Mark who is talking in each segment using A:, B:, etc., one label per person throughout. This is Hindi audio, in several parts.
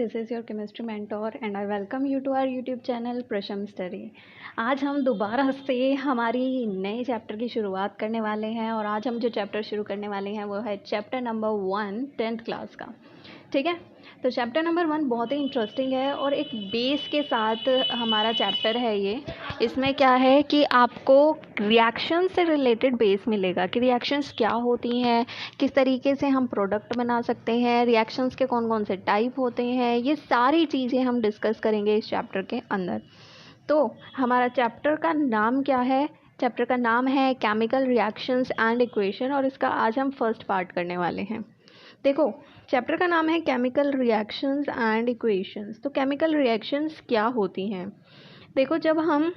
A: This is your chemistry mentor and I welcome you to our YouTube channel Prasham study. आज हम दोबारा से हमारी नए चैप्टर की शुरुआत करने वाले हैं और आज हम जो चैप्टर शुरू करने वाले हैं वो है चैप्टर नंबर 1 10th क्लास का। ठीक है, तो चैप्टर नंबर 1 बहुत ही इंटरेस्टिंग है और एक बेस के साथ हमारा चैप्टर है ये। इसमें क्या है कि आपको रिएक्शन से रिलेटेड बेस मिलेगा कि रिएक्शंस क्या होती हैं, किस तरीके से हम प्रोडक्ट बना सकते हैं, रिएक्शंस के कौन कौन से टाइप होते हैं, ये सारी चीज़ें हम डिस्कस करेंगे इस चैप्टर के अंदर। तो हमारा चैप्टर का नाम क्या है? चैप्टर का नाम है केमिकल रिएक्शंस एंड इक्वेशन और इसका आज हम फर्स्ट पार्ट करने वाले हैं। देखो, चैप्टर का नाम है केमिकल रिएक्शंस एंड इक्वेशंस। तो केमिकल रिएक्शंस क्या होती हैं? देखो, जब हम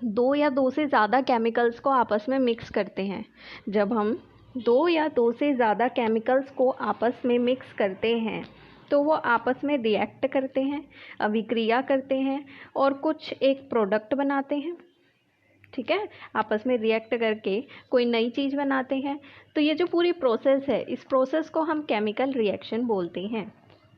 A: दो या दो से ज़्यादा केमिकल्स को आपस में मिक्स करते हैं, जब हम दो या दो से ज़्यादा केमिकल्स को आपस में मिक्स करते हैं तो वो आपस में रिएक्ट करते हैं, अभिक्रिया करते हैं और कुछ एक प्रोडक्ट बनाते हैं। ठीक है, आपस में रिएक्ट करके कोई नई चीज़ बनाते हैं। तो ये जो पूरी प्रोसेस है, इस प्रोसेस को हम केमिकल रिएक्शन बोलते हैं।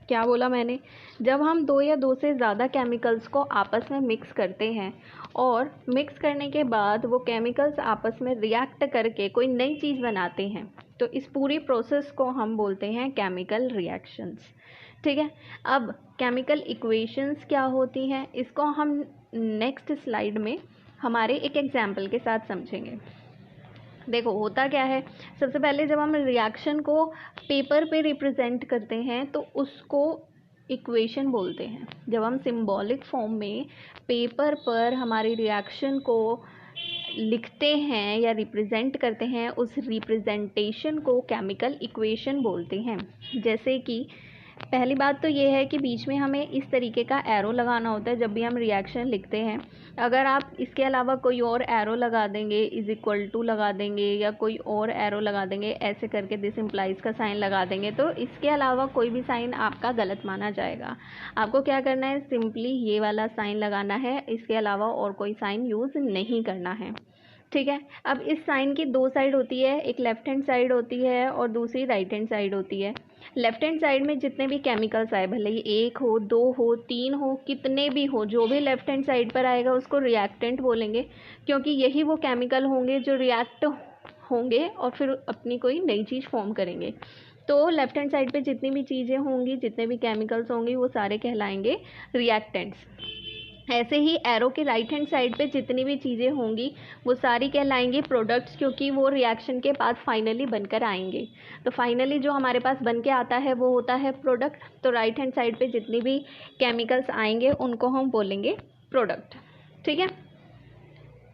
A: क्या बोला मैंने? जब हम दो या दो से ज़्यादा केमिकल्स को आपस में मिक्स करते हैं और मिक्स करने के बाद वो केमिकल्स आपस में रिएक्ट करके कोई नई चीज़ बनाते हैं, तो इस पूरी प्रोसेस को हम बोलते हैं केमिकल रिएक्शंस। ठीक है, अब केमिकल इक्वेशंस क्या होती हैं, इसको हम नेक्स्ट स्लाइड में हमारे एक एग्जाम्पल के साथ समझेंगे। देखो, होता क्या है, सबसे पहले जब हम रिएक्शन को पेपर पे रिप्रेजेंट करते हैं तो उसको इक्वेशन बोलते हैं। जब हम सिंबॉलिक फॉर्म में पेपर पर हमारी रिएक्शन को लिखते हैं या रिप्रेजेंट करते हैं, उस रिप्रेजेंटेशन को केमिकल इक्वेशन बोलते हैं। जैसे कि पहली बात तो ये है कि बीच में हमें इस तरीके का एरो लगाना होता है जब भी हम रिएक्शन लिखते हैं। अगर आप इसके अलावा कोई और एरो लगा देंगे, इज इक्वल टू लगा देंगे या कोई और एरो लगा देंगे, ऐसे करके दिस इम्प्लाइज का साइन लगा देंगे, तो इसके अलावा कोई भी साइन आपका गलत माना जाएगा। आपको क्या करना है, सिंपली ये वाला साइन लगाना है, इसके अलावा और कोई साइन यूज़ नहीं करना है। ठीक है, अब इस साइन की दो साइड होती है, एक लेफ्ट हैंड साइड होती है और दूसरी राइट हैंड साइड होती है। लेफ्ट हैंड साइड में जितने भी केमिकल्स आए, भले ही एक हो, दो हो, तीन हो, कितने भी हो, जो भी लेफ्ट हैंड साइड पर आएगा उसको रिएक्टेंट बोलेंगे, क्योंकि यही वो केमिकल होंगे जो रिएक्ट होंगे और फिर अपनी कोई नई चीज़ फॉर्म करेंगे। तो लेफ्ट हैंड साइड पे जितनी भी चीज़ें होंगी, जितने भी केमिकल्स होंगे, वो सारे कहलाएंगे रिएक्टेंट्स। ऐसे ही एरो के राइट हैंड साइड पे जितनी भी चीज़ें होंगी वो सारी कहलाएंगी प्रोडक्ट्स, क्योंकि वो रिएक्शन के बाद फाइनली बनकर आएंगे। तो फाइनली जो हमारे पास बन के आता है वो होता है प्रोडक्ट। तो राइट हैंड साइड पे जितनी भी केमिकल्स आएंगे उनको हम बोलेंगे प्रोडक्ट। ठीक है,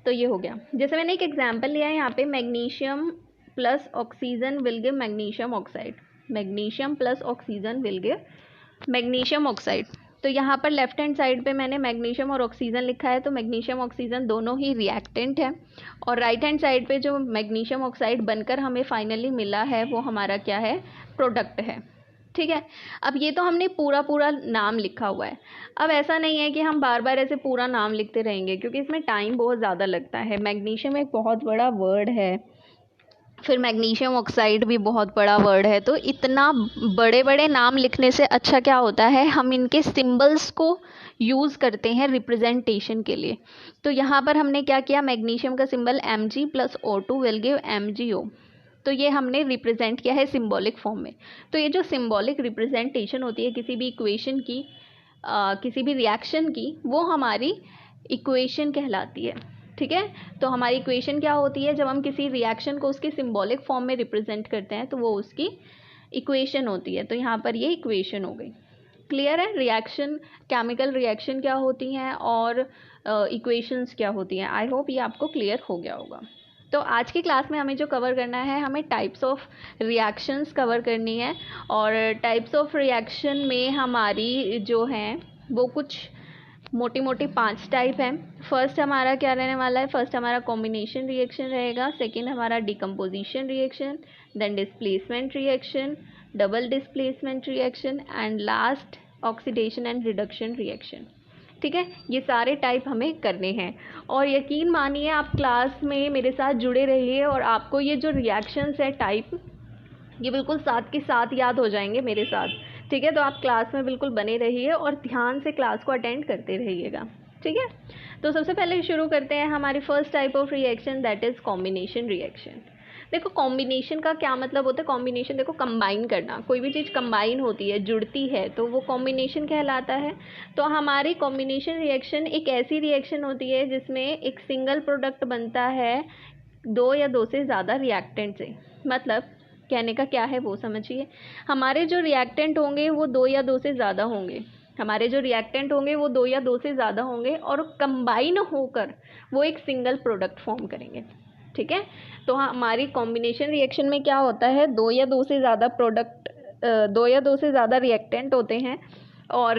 A: तो ये हो गया। जैसे मैंने एक एग्जाम्पल लिया है यहाँ पे, magnesium plus oxygen will give magnesium oxide. Magnesium plus oxygen will give magnesium oxide. तो यहाँ पर लेफ्ट हैंड साइड पे मैंने मैग्नीशियम और ऑक्सीजन लिखा है, तो मैग्नीशियम ऑक्सीजन दोनों ही रिएक्टेंट है। और राइट हैंड साइड पे जो मैग्नीशियम ऑक्साइड बनकर हमें फाइनली मिला है वो हमारा क्या है, प्रोडक्ट है। ठीक है, अब ये तो हमने पूरा पूरा नाम लिखा हुआ है। अब ऐसा नहीं है कि हम बार बार ऐसे पूरा नाम लिखते रहेंगे, क्योंकि इसमें टाइम बहुत ज़्यादा लगता है। मैग्नीशियम एक बहुत बड़ा वर्ड है, फिर मैग्नीशियम ऑक्साइड भी बहुत बड़ा वर्ड है। तो इतना बड़े बड़े नाम लिखने से अच्छा क्या होता है, हम इनके सिंबल्स को यूज़ करते हैं रिप्रेजेंटेशन के लिए। तो यहाँ पर हमने क्या किया, मैग्नीशियम का symbol Mg plus O2 will give MgO। तो ये हमने रिप्रेजेंट किया है सिंबॉलिक फॉर्म में। तो ये जो सिंबॉलिक रिप्रेजेंटेशन होती है किसी भी इक्वेशन की, किसी भी रिएक्शन की, वो हमारी इक्वेशन कहलाती है। ठीक है, तो हमारी इक्वेशन क्या होती है, जब हम किसी रिएक्शन को उसके सिंबॉलिक फॉर्म में रिप्रेजेंट करते हैं तो वो उसकी इक्वेशन होती है। तो यहाँ पर ये इक्वेशन हो गई। क्लियर है, रिएक्शन, केमिकल रिएक्शन क्या होती हैं और इक्वेशंस क्या होती हैं। आई होप ये आपको क्लियर हो गया होगा। तो आज की क्लास में हमें जो कवर करना है, हमें टाइप्स ऑफ रिएक्शंस कवर करनी है। और टाइप्स ऑफ रिएक्शन में हमारी जो हैं वो कुछ मोटी मोटी 5 टाइप हैं। फर्स्ट हमारा क्या रहने वाला है, फर्स्ट हमारा कॉम्बिनेशन रिएक्शन रहेगा, सेकंड हमारा decomposition reaction, then displacement reaction, double displacement reaction and last oxidation and reduction reaction. ठीक है, ये सारे टाइप हमें करने हैं और यकीन मानिए आप क्लास में मेरे साथ जुड़े रहिए और आपको ये जो रिएक्शंस है टाइप, ये बिल्कुल साथ के साथ याद हो जाएंगे मेरे साथ। ठीक है, तो आप क्लास में बिल्कुल बने रहिए और ध्यान से क्लास को अटेंड करते रहिएगा। ठीक है, तो सबसे पहले शुरू करते हैं हमारी first type of reaction, that is combination reaction. देखो कॉम्बिनेशन का क्या मतलब होता है। कॉम्बिनेशन देखो कंबाइन करना, कोई भी चीज़ कंबाइन होती है, जुड़ती है, तो वो कॉम्बिनेशन कहलाता है। तो हमारी कॉम्बिनेशन रिएक्शन एक ऐसी रिएक्शन होती है जिसमें एक सिंगल प्रोडक्ट बनता है दो या दो से ज़्यादा रिएक्टेंट से। मतलब कहने का क्या है वो समझिए, हमारे जो रिएक्टेंट होंगे वो दो या दो से ज़्यादा होंगे, हमारे जो रिएक्टेंट होंगे वो दो या दो से ज़्यादा होंगे और कंबाइन होकर वो एक सिंगल प्रोडक्ट फॉर्म करेंगे। ठीक है, तो हमारी कॉम्बिनेशन रिएक्शन में क्या होता है, दो या दो से ज़्यादा प्रोडक्ट, दो या दो से ज़्यादा रिएक्टेंट होते हैं और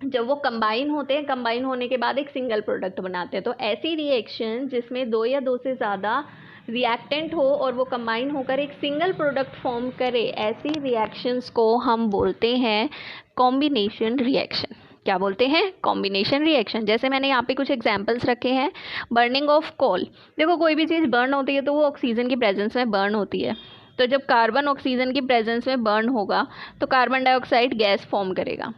A: जब वो कंबाइन होते हैं, कंबाइन होने के बाद एक सिंगल प्रोडक्ट बनाते हैं। तो ऐसी रिएक्शन जिसमें दो या दो से ज़्यादा रिएक्टेंट हो और वो कंबाइन होकर एक सिंगल प्रोडक्ट फॉर्म करे, ऐसी रिएक्शंस को हम बोलते हैं कॉम्बिनेशन रिएक्शन। क्या बोलते हैं, कॉम्बिनेशन रिएक्शन। जैसे मैंने यहाँ पे कुछ एग्जांपल्स रखे हैं। बर्निंग ऑफ कोल, देखो कोई भी चीज़ बर्न होती है तो वो ऑक्सीजन की प्रेजेंस में बर्न होती है। तो जब कार्बन ऑक्सीजन की प्रेजेंस में बर्न होगा तो कार्बन डाइऑक्साइड गैस फॉर्म करेगा।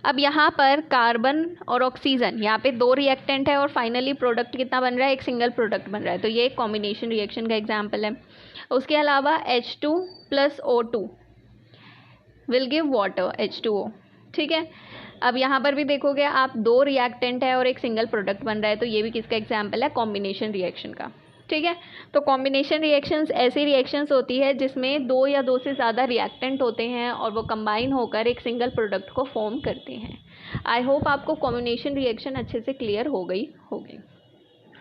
A: अब यहाँ पर कार्बन और ऑक्सीजन, यहाँ पे दो रिएक्टेंट है और फाइनली प्रोडक्ट कितना बन रहा है, एक सिंगल प्रोडक्ट बन रहा है। तो ये एक कॉम्बिनेशन रिएक्शन का एग्जांपल है। उसके अलावा H2 + O2 will give water, H2O। ठीक है, अब यहाँ पर भी देखोगे आप, दो रिएक्टेंट है और एक सिंगल प्रोडक्ट बन रहा है, तो ये भी किसका एग्जाम्पल है, कॉम्बिनेशन रिएक्शन का। ठीक है, तो कॉम्बिनेशन रिएक्शंस ऐसी रिएक्शंस होती है जिसमें दो या दो से ज़्यादा रिएक्टेंट होते हैं और वो कंबाइन होकर एक सिंगल प्रोडक्ट को फॉर्म करते हैं। आई होप आपको कॉम्बिनेशन रिएक्शन अच्छे से क्लियर हो गई होगी।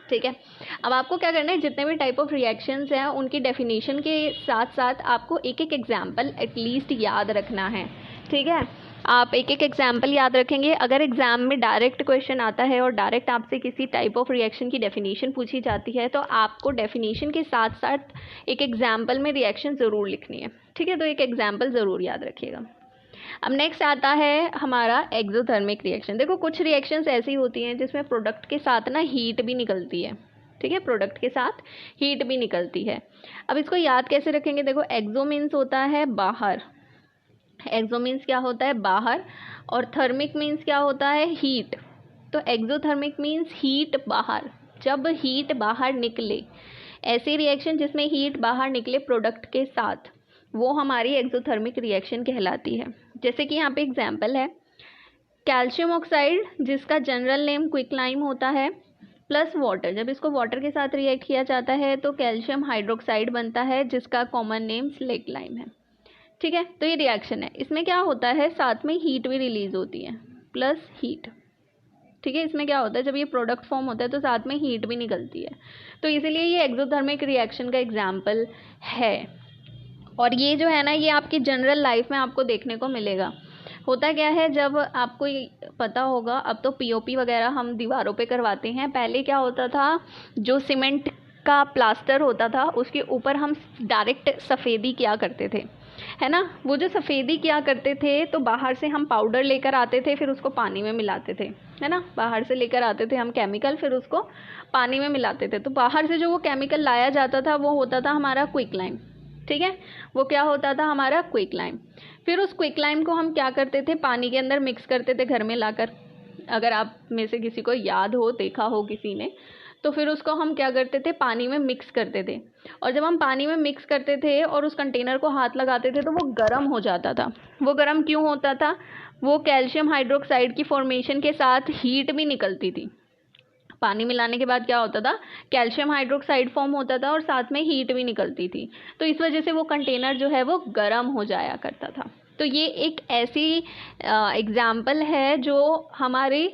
A: ठीक है, अब आपको क्या करना है, जितने भी टाइप ऑफ रिएक्शंस हैं उनकी डेफिनेशन के साथ साथ आपको एक एक एग्जाम्पल एटलीस्ट याद रखना है। ठीक है, आप एक एक एग्जाम्पल याद रखेंगे। अगर एग्जाम में डायरेक्ट क्वेश्चन आता है और डायरेक्ट आपसे किसी टाइप ऑफ रिएक्शन की डेफिनेशन पूछी जाती है तो आपको डेफिनेशन के साथ साथ एक एग्जाम्पल में रिएक्शन ज़रूर लिखनी है। ठीक है, तो एक एग्जाम्पल ज़रूर याद रखिएगा। अब नेक्स्ट आता है हमारा एक्सोथर्मिक रिएक्शन। देखो कुछ रिएक्शंस ऐसी होती हैं जिसमें प्रोडक्ट के साथ ना हीट भी निकलती है। ठीक है, प्रोडक्ट के साथ हीट भी निकलती है। अब इसको याद कैसे रखेंगे, देखो एक्सो मीन्स होता है बाहर, एक्सो मीन्स क्या होता है, बाहर, और थर्मिक मीन्स क्या होता है, हीट। तो एक्सोथर्मिक मीन्स हीट बाहर, जब हीट बाहर निकले, ऐसी रिएक्शन जिसमें हीट बाहर निकले प्रोडक्ट के साथ, वो हमारी एक्सोथर्मिक रिएक्शन कहलाती है। जैसे कि यहाँ पे एग्जांपल है, कैल्शियम ऑक्साइड जिसका जनरल नेम क्विकलाइम होता है प्लस वाटर, जब इसको वाटर के साथ रिएक्ट किया जाता है तो कैल्शियम हाइड्रोक्साइड बनता है जिसका कॉमन नेम स्लेक्लाइम है। ठीक है, तो ये रिएक्शन है, इसमें क्या होता है, साथ में हीट भी रिलीज होती है, प्लस हीट। ठीक है, इसमें क्या होता है, जब ये प्रोडक्ट फॉर्म होता है तो साथ में हीट भी निकलती है, तो इसीलिए ये एक्सोथर्मिक रिएक्शन का एग्जाम्पल है। और ये जो है ना, ये आपकी जनरल लाइफ में आपको देखने को मिलेगा। होता क्या है, जब आपको पता होगा, अब तो पीओपी वगैरह हम दीवारों पे करवाते हैं, पहले क्या होता था, जो सीमेंट का प्लास्टर होता था उसके ऊपर हम डायरेक्ट सफ़ेदी किया करते थे, है ना। वो जो सफ़ेदी किया करते थे तो बाहर से हम पाउडर लेकर आते थे, फिर उसको पानी में मिलाते थे, है ना। बाहर से लेकर आते थे हम केमिकल, फिर उसको पानी में मिलाते थे। तो बाहर से जो वो केमिकल लाया जाता था वो होता था हमारा क्विकलाइम। ठीक है, वो क्या होता था, हमारा क्विकलाइम। फिर उस क्विकलाइम को हम क्या करते थे, पानी के अंदर मिक्स करते थे घर में लाकर। अगर आप में से किसी को याद हो, देखा हो किसी ने, तो फिर उसको हम क्या करते थे, पानी में मिक्स करते थे। और जब हम पानी में मिक्स करते थे और उस कंटेनर को हाथ लगाते थे तो वो गर्म हो जाता था। वो गर्म क्यों होता था, वो कैल्शियम हाइड्रोक्साइड की फॉर्मेशन के साथ हीट भी निकलती थी। पानी मिलाने के बाद क्या होता था, कैल्शियम हाइड्रोक्साइड फॉर्म होता था और साथ में हीट भी निकलती थी, तो इस वजह से वो कंटेनर जो है वो गर्म हो जाया करता था। तो ये एक ऐसी एग्जाम्पल है जो हमारी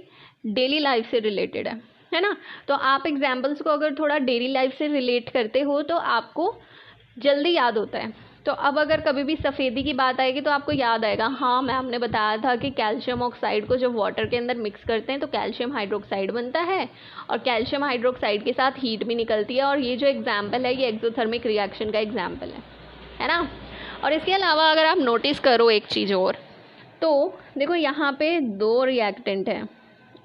A: डेली लाइफ से रिलेटेड है ना। तो आप एग्जाम्पल्स को अगर थोड़ा डेली लाइफ से रिलेट करते हो तो आपको जल्दी याद होता है। तो अब अगर कभी भी सफ़ेदी की बात आएगी तो आपको याद आएगा, हाँ मैं आपने बताया था कि कैल्शियम ऑक्साइड को जब वाटर के अंदर मिक्स करते हैं तो कैल्शियम हाइड्रोक्साइड बनता है और कैल्शियम हाइड्रोक्साइड के साथ हीट भी निकलती है। और ये जो एग्जाम्पल है ये एक्सोथर्मिक रिएक्शन का एग्जाम्पल है ना। और इसके अलावा अगर आप नोटिस करो एक चीज़ और, तो देखो यहाँ पे दो रिएक्टेंट हैं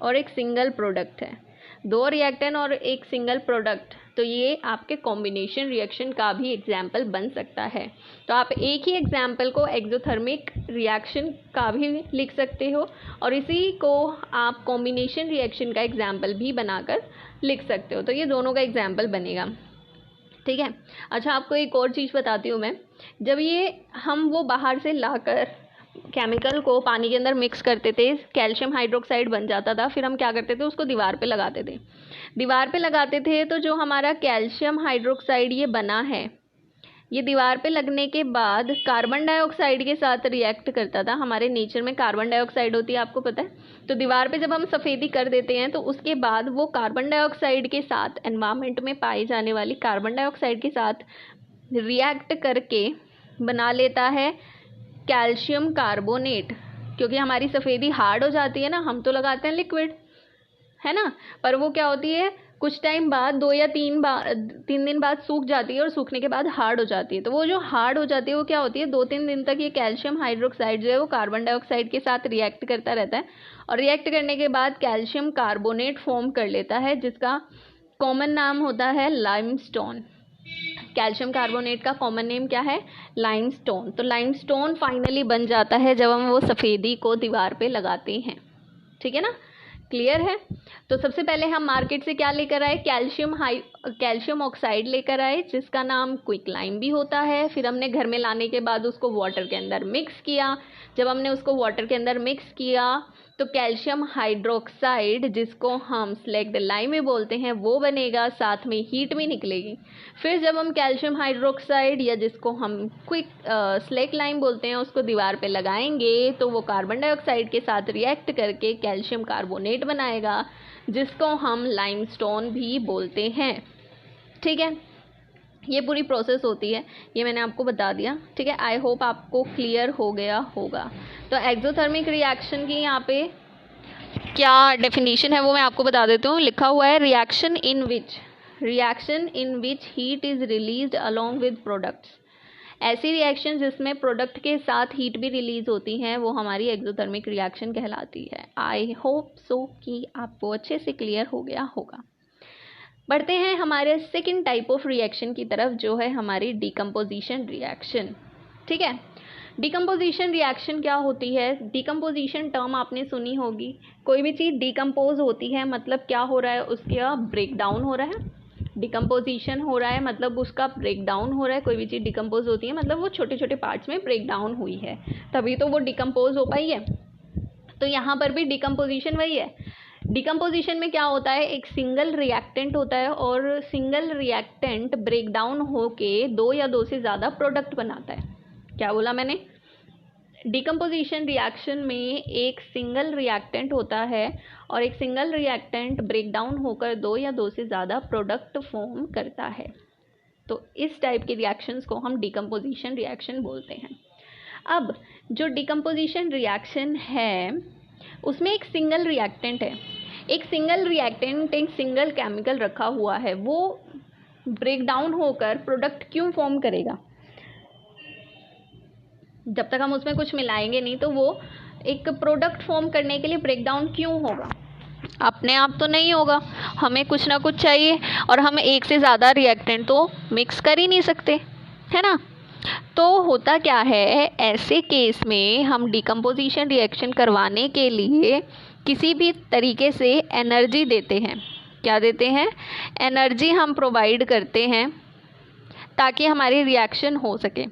A: और एक सिंगल प्रोडक्ट है। दो रिएक्टेंट और एक सिंगल प्रोडक्ट, तो ये आपके कॉम्बिनेशन रिएक्शन का भी एग्जाम्पल बन सकता है। तो आप एक ही एग्जाम्पल को एक्सोथर्मिक रिएक्शन का भी लिख सकते हो और इसी को आप कॉम्बिनेशन रिएक्शन का एग्जाम्पल भी बनाकर लिख सकते हो। तो ये दोनों का एग्जाम्पल बनेगा, ठीक है। अच्छा, आपको एक और चीज़ बताती हूँ मैं। जब ये हम वो बाहर से लाकर केमिकल को पानी के अंदर मिक्स करते थे, कैल्शियम हाइड्रोक्साइड बन जाता था, फिर हम क्या करते थे, उसको दीवार पे लगाते थे। दीवार पे लगाते थे तो जो हमारा कैल्शियम हाइड्रोक्साइड ये बना है, ये दीवार पे लगने के बाद कार्बन डाइऑक्साइड के साथ रिएक्ट करता था। हमारे नेचर में कार्बन डाइऑक्साइड होती है, आपको पता है। तो दीवार पे जब हम सफ़ेदी कर देते हैं तो उसके बाद वो कार्बन डाइऑक्साइड के साथ, एनवायरनमेंट में पाई जाने वाली कार्बन डाइऑक्साइड के साथ रिएक्ट करके बना लेता है कैल्शियम कार्बोनेट। क्योंकि हमारी सफ़ेदी हार्ड हो जाती है ना, हम तो लगाते हैं लिक्विड, है ना, पर वो क्या होती है, कुछ टाइम बाद 2 या 3 दिन बाद सूख जाती है और सूखने के बाद हार्ड हो जाती है। तो वो जो हार्ड हो जाती है वो क्या होती है, 2-3 दिन तक ये कैल्शियम हाइड्रोक्साइड जो है वो कार्बन डाइऑक्साइड के साथ रिएक्ट करता रहता है और रिएक्ट करने के बाद कैल्शियम कार्बोनेट फॉर्म कर लेता है, जिसका कॉमन नाम होता है लाइमस्टोन। कैल्शियम कार्बोनेट का कॉमन नेम क्या है, लाइमस्टोन। तो लाइमस्टोन फाइनली बन जाता है जब हम वो सफ़ेदी को दीवार पे लगाते हैं, ठीक है ना, क्लियर है। तो सबसे पहले हम मार्केट से क्या लेकर आए, कैल्शियम ऑक्साइड लेकर आए, जिसका नाम क्विक लाइम भी होता है। फिर हमने घर में लाने के बाद उसको वाटर के अंदर मिक्स किया। जब हमने उसको वाटर के अंदर मिक्स किया तो कैल्शियम हाइड्रोक्साइड, जिसको हम स्लेक्ड लाइम भी बोलते हैं, वो बनेगा, साथ में हीट भी निकलेगी। फिर जब हम कैल्शियम हाइड्रोक्साइड या जिसको हम स्लेक्ड लाइम बोलते हैं उसको दीवार पे लगाएंगे तो वो कार्बन डाइऑक्साइड के साथ रिएक्ट करके कैल्शियम कार्बोनेट बनाएगा, जिसको हम लाइमस्टोन भी बोलते हैं, ठीक है। ये पूरी प्रोसेस होती है, ये मैंने आपको बता दिया, ठीक है। आई होप आपको क्लियर हो गया होगा। तो एक्सोथर्मिक रिएक्शन की यहाँ पे क्या डेफिनेशन है वो मैं आपको बता देती हूँ। लिखा हुआ है reaction in which heat is released along with products. ऐसी रिएक्शन जिसमें प्रोडक्ट के साथ हीट भी रिलीज होती हैं वो हमारी एक्सोथर्मिक रिएक्शन कहलाती है। आई होप सो कि आपको अच्छे से क्लियर हो गया होगा। बढ़ते हैं हमारे सेकंड टाइप ऑफ रिएक्शन की तरफ, जो है हमारी डिकम्पोजिशन रिएक्शन, ठीक है। डिकम्पोजिशन रिएक्शन क्या होती है, डिकम्पोजिशन टर्म आपने सुनी होगी। कोई भी चीज़ डिकम्पोज होती है मतलब क्या हो रहा है, उसका ब्रेक डाउन हो रहा है। डिकम्पोजिशन हो रहा है मतलब उसका ब्रेक डाउन हो रहा है। कोई भी चीज़ डिकम्पोज होती है मतलब वो छोटे छोटे पार्ट्स में ब्रेक डाउन हुई है, तभी तो वो डिकम्पोज हो पाई है। तो यहाँ पर भी डिकम्पोजिशन वही है। डिकम्पोजिशन में क्या होता है, एक सिंगल रिएक्टेंट होता है और सिंगल रिएक्टेंट ब्रेक डाउन होके 2 या 2 से ज़्यादा प्रोडक्ट बनाता है। क्या बोला मैंने, डिकम्पोजिशन रिएक्शन में एक सिंगल रिएक्टेंट होता है और एक सिंगल रिएक्टेंट ब्रेक डाउन होकर 2 या 2 से ज़्यादा प्रोडक्ट फॉर्म करता है। तो इस टाइप के रिएक्शंस को हम डिकम्पोजिशन रिएक्शन बोलते हैं। अब जो डिकम्पोजिशन रिएक्शन है उसमें एक सिंगल रिएक्टेंट है, एक सिंगल केमिकल रखा हुआ है, वो ब्रेक डाउन होकर प्रोडक्ट क्यों फॉर्म करेगा। जब तक हम उसमें कुछ मिलाएंगे नहीं तो वो एक प्रोडक्ट फॉर्म करने के लिए ब्रेक डाउन क्यों होगा, अपने आप तो नहीं होगा, हमें कुछ ना कुछ चाहिए और हम एक से ज़्यादा रिएक्टेंट तो मिक्स कर ही नहीं सकते, है ना। तो होता क्या है, ऐसे केस में हम डिकम्पोजिशन रिएक्शन करवाने के लिए किसी भी तरीके से एनर्जी देते हैं। क्या देते हैं, एनर्जी हम प्रोवाइड करते हैं ताकि हमारी रिएक्शन हो सके।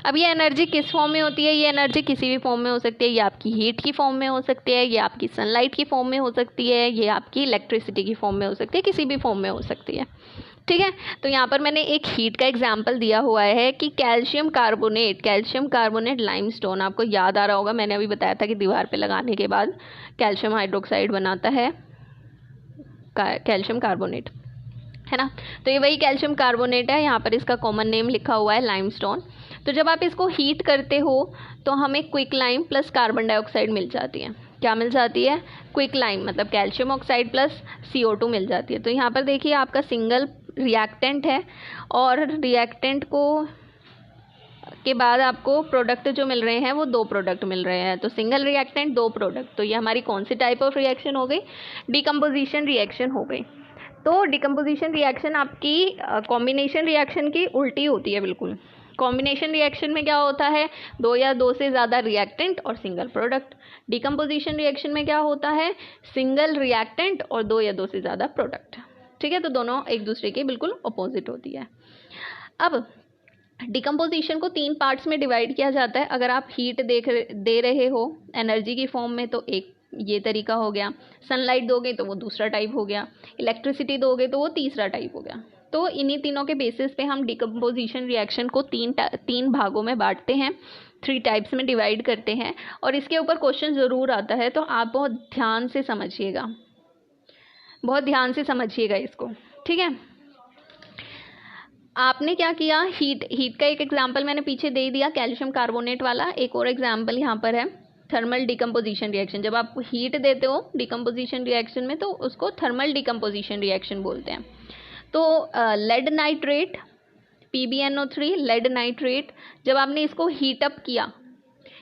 A: अब ये एनर्जी किस फॉर्म में होती है, ये एनर्जी किसी भी फॉर्म में हो सकती है। ये आपकी हीट की फॉर्म में हो सकती है, ये आपकी सनलाइट की फॉर्म में हो सकती है, ये आपकी इलेक्ट्रिसिटी की फॉर्म में हो सकती है, किसी भी फॉर्म में हो सकती है, ठीक है। तो यहाँ पर मैंने एक हीट का एग्जांपल दिया हुआ है कि कैल्शियम कार्बोनेट लाइमस्टोन, आपको याद आ रहा होगा, मैंने अभी बताया था कि दीवार पे लगाने के बाद कैल्शियम हाइड्रोक्साइड बनाता है कैल्शियम कार्बोनेट, है ना। तो ये वही कैल्शियम कार्बोनेट है, यहाँ पर इसका कॉमन नेम लिखा हुआ है लाइमस्टोन। तो जब आप इसको हीट करते हो तो हमें quicklime plus carbon dioxide मिल जाती है। क्या मिल जाती है, क्विक लाइम मतलब कैल्शियम ऑक्साइड प्लस CO2 मिल जाती है। तो यहाँ पर देखिए आपका सिंगल रिएक्टेंट है और रिएक्टेंट को के बाद आपको प्रोडक्ट जो मिल रहे हैं वो 2 प्रोडक्ट मिल रहे हैं। तो सिंगल रिएक्टेंट 2 प्रोडक्ट, तो ये हमारी कौन सी टाइप ऑफ रिएक्शन हो गई, डिकम्पोजिशन रिएक्शन हो गई, तो डिकम्पोजिशन रिएक्शन आपकी कॉम्बिनेशन रिएक्शन की उल्टी होती है बिल्कुल। कॉम्बिनेशन रिएक्शन में क्या होता है, दो या दो से ज़्यादा रिएक्टेंट और सिंगल प्रोडक्ट। डिकम्पोजिशन रिएक्शन में क्या होता है, सिंगल रिएक्टेंट और दो या दो से ज़्यादा प्रोडक्ट। ठीक है, तो दोनों एक दूसरे के बिल्कुल अपोजिट होती है। अब डिकम्पोजिशन को 3 पार्ट्स में डिवाइड किया जाता है। अगर आप हीट दे रहे हो एनर्जी की फॉर्म में तो एक ये तरीका हो गया, सनलाइट दोगे तो वो दूसरा टाइप हो गया, इलेक्ट्रिसिटी दोगे तो वो तीसरा टाइप हो गया। तो इन्हीं तीनों के बेसिस पे हम डिकम्पोजिशन रिएक्शन को तीन भागों में बांटते हैं, 3 टाइप्स में डिवाइड करते हैं। और इसके ऊपर क्वेश्चन ज़रूर आता है, तो आप बहुत ध्यान से समझिएगा, बहुत ध्यान से समझिएगा इसको। ठीक है, आपने क्या किया, हीट का एक एग्जाम्पल मैंने पीछे दे दिया, कैल्शियम कार्बोनेट वाला। एक और एग्जाम्पल यहाँ पर है थर्मल डिकम्पोजिशन रिएक्शन। जब आप हीट देते हो डिकम्पोजिशन रिएक्शन में तो उसको थर्मल डिकम्पोजिशन रिएक्शन बोलते हैं। तो lead nitrate PbNO3 lead nitrate, जब आपने इसको हीट अप किया,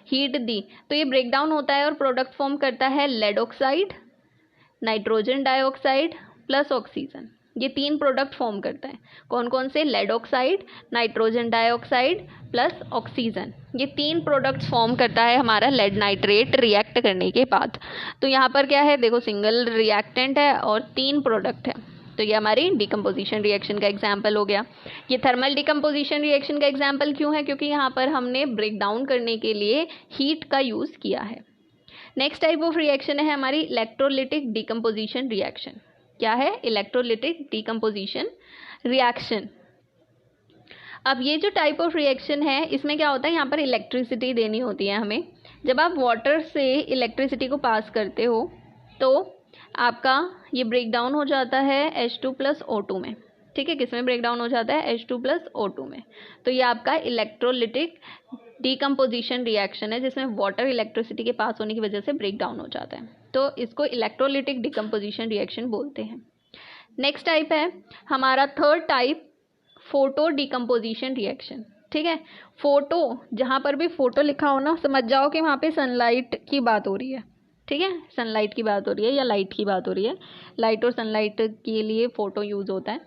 A: हीट दी, तो ये ब्रेक डाउन होता है और प्रोडक्ट फॉर्म करता है lead oxide, nitrogen dioxide plus oxygen. ये 3 प्रोडक्ट फॉर्म करता है। कौन कौन से, lead oxide, nitrogen dioxide plus oxygen. ये 3 प्रोडक्ट्स फॉर्म करता है हमारा लेड नाइट्रेट रिएक्ट करने के बाद। तो यहाँ पर क्या है, देखो सिंगल रिएक्टेंट है और 3 प्रोडक्ट है, तो ये हमारी डिकम्पोजिशन रिएक्शन का एग्जाम्पल हो गया। ये थर्मल डिकम्पोजिशन रिएक्शन का एग्जाम्पल क्यों है, क्योंकि यहाँ पर हमने ब्रेक डाउन करने के लिए हीट का यूज़ किया है। नेक्स्ट टाइप ऑफ रिएक्शन है हमारी इलेक्ट्रोलिटिक डिकम्पोजिशन रिएक्शन। क्या है, इलेक्ट्रोलिटिक डिकम्पोजिशन रिएक्शन। अब ये जो टाइप ऑफ रिएक्शन है, इसमें क्या होता है, यहाँ पर इलेक्ट्रिसिटी देनी होती है हमें। जब आप वाटर से इलेक्ट्रिसिटी को पास करते हो तो आपका ये ब्रेक डाउन हो जाता है H2 + O2 में। ठीक है, किसमें ब्रेक डाउन हो जाता है, H2 + O2 में। तो ये आपका इलेक्ट्रोलिटिक डिकम्पोजिशन रिएक्शन है, जिसमें वाटर इलेक्ट्रिसिटी के पास होने की वजह से ब्रेक डाउन हो जाता है। तो इसको इलेक्ट्रोलिटिक डिकम्पोजिशन रिएक्शन बोलते हैं। नेक्स्ट टाइप है हमारा third type, photo decomposition reaction. ठीक है, फोटो, जहाँ पर भी फोटो लिखा हो ना, समझ जाओ कि वहाँ पे सनलाइट की बात हो रही है। ठीक है, सनलाइट की बात हो रही है या लाइट की बात हो रही है। लाइट और सनलाइट के लिए फ़ोटो यूज़ होता है।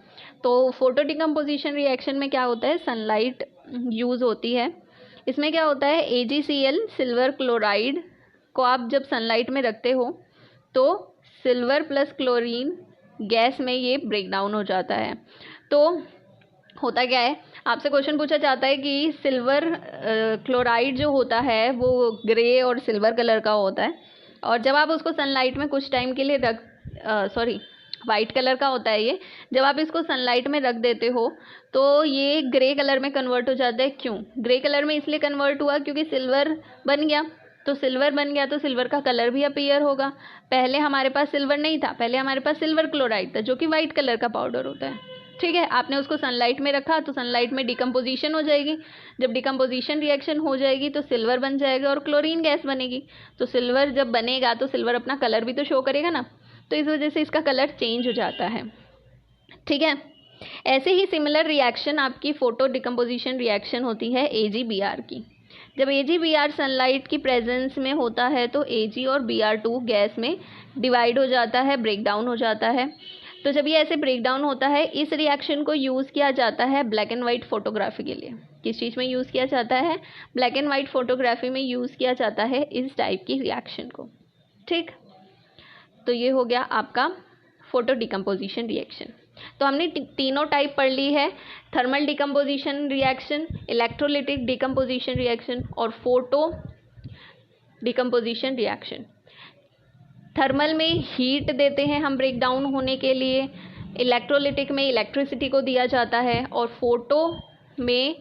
A: तो फोटो डिकम्पोजिशन रिएक्शन में क्या होता है, सनलाइट यूज़ होती है। इसमें क्या होता है, AgCl सिल्वर क्लोराइड को आप जब सनलाइट में रखते हो तो सिल्वर प्लस क्लोरीन गैस में ये ब्रेक डाउन हो जाता है। तो होता क्या है, आपसे क्वेश्चन पूछा जाता है कि सिल्वर क्लोराइड जो होता है वो ग्रे और सिल्वर कलर का होता है, और जब आप उसको सनलाइट में कुछ टाइम के लिए वाइट कलर का होता है ये, जब आप इसको सनलाइट में रख देते हो तो ये ग्रे कलर में कन्वर्ट हो जाता है। क्यों ग्रे कलर में इसलिए कन्वर्ट हुआ, क्योंकि सिल्वर बन गया। तो सिल्वर बन गया तो सिल्वर का कलर भी अपीयर होगा। पहले हमारे पास सिल्वर नहीं था, पहले हमारे पास सिल्वर क्लोराइड था जो कि वाइट कलर का पाउडर होता है। ठीक है, आपने उसको सनलाइट में रखा तो सनलाइट में डिकम्पोजिशन हो जाएगी। जब डिकम्पोजिशन रिएक्शन हो जाएगी तो सिल्वर बन जाएगा और क्लोरीन गैस बनेगी। तो सिल्वर जब बनेगा तो सिल्वर अपना कलर भी तो शो करेगा ना, तो इस वजह से इसका कलर चेंज हो जाता है। ठीक है, ऐसे ही सिमिलर रिएक्शन आपकी फोटो डिकम्पोजिशन रिएक्शन होती है AgBr की। जब AgBr सनलाइट की प्रेजेंस में होता है तो Ag और Br2 गैस में डिवाइड हो जाता है, ब्रेक डाउन हो जाता है। तो जब ये ऐसे ब्रेक डाउन होता है, इस रिएक्शन को यूज़ किया जाता है ब्लैक एंड वाइट फोटोग्राफी के लिए। किस चीज़ में यूज़ किया जाता है, ब्लैक एंड वाइट फोटोग्राफी में यूज़ किया जाता है इस टाइप की रिएक्शन को। ठीक, तो ये हो गया आपका फोटो डिकम्पोजिशन रिएक्शन। तो हमने तीनों टाइप पढ़ ली है, thermal decomposition reaction, electrolytic decomposition reaction और फोटो डिकम्पोजिशन रिएक्शन। थर्मल में हीट देते हैं हम ब्रेक डाउन होने के लिए, इलेक्ट्रोलिटिक में इलेक्ट्रिसिटी को दिया जाता है और फोटो में